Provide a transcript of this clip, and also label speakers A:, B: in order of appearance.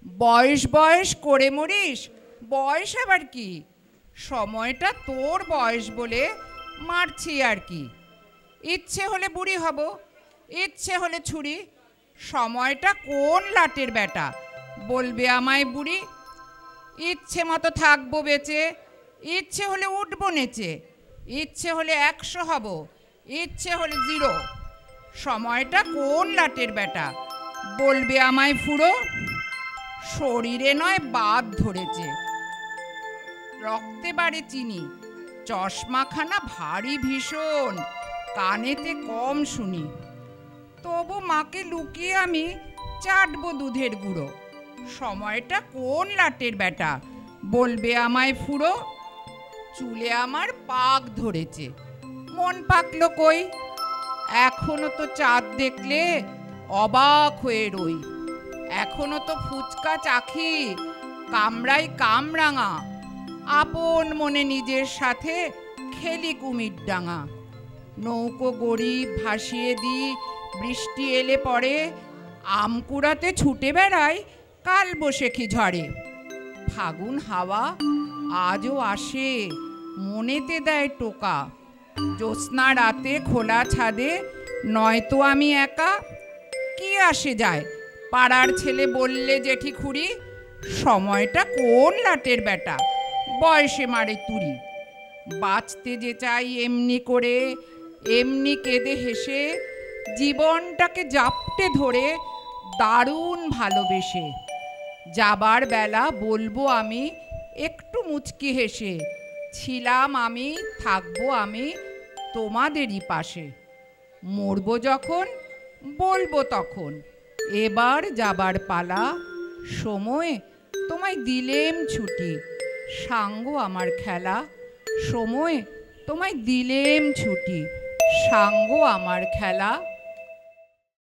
A: বয়স বয়স করে মরিস, বয়স আবার কি? সময়টা তোর বয়স বলে মারছি আর কি। ইচ্ছে হলে বুড়ি হব, ইচ্ছে হলে ছুরি, সময়টা কোন লাটের বেটা বলবে আমায় বুড়ি? ইচ্ছে মতো থাকবো বেঁচে, ইচ্ছে হলে উঠবো নেচে, ইচ্ছে হলে 100 হব, ইচ্ছে হলে 0, সময়টা কোন লাটের বেটা বলবে আমায় ফুরো? শরীরে নয় বাদ ধরেছে, রক্তে বাড়ে চিনি, চশমাখানা ভারী ভীষণ, কানেতে কম শুনি, তবু মাকে লুকিয়ে আমি চাটবো দুধের গুঁড়ো। সময়টা কোন লাটের বেটা বলবে আমায় ফুরো? চুলে আমার পাক ধরেছে, মন পাকলো কই? এখনো তো চাঁদ দেখলে অবাক হয়ে রই, এখনো তো ফুচকা চাখি কামড়াই কামরাঙা, আপন মনে নিজের সাথে খেলি কুমির ডাঙা। নৌকো গড়ি ভাসিয়ে দিই বৃষ্টি এলে পরে, আম কুড়াতে ছুটে বেড়াই কাল বৈশাখী ঝড়ে। ফাগুন হাওয়া আজও আসে, মনেতে দেয় টোকা, জ্যোৎস্না রাতে খোলা ছাদে নয়তো আমি একা। কি আসে যায় পাড়ার ছেলে বললে জেঠি খুড়ি, সময়টা কোন লাটের বেটা বয়সে মারে তুড়ি। বাঁচতে যে চাই এমনি করে, এমনি কেঁদে হেসে, জীবনটাকে জাপটে ধরে দারুণ ভালোবেসে। যাবার বেলা বলবো আমি একটু মুচকি হেসে, ছিলাম আমি থাকবো আমি তোমাদেরই পাশে। মরবো যখন বলবো তখন, এবার যাবার পালা, সময় তোমায় দিলেম ছুটি, সাঙ্গ আমার খেলা। সময় তোমায় দিলেম ছুটি, সাঙ্গ আমার খেলা।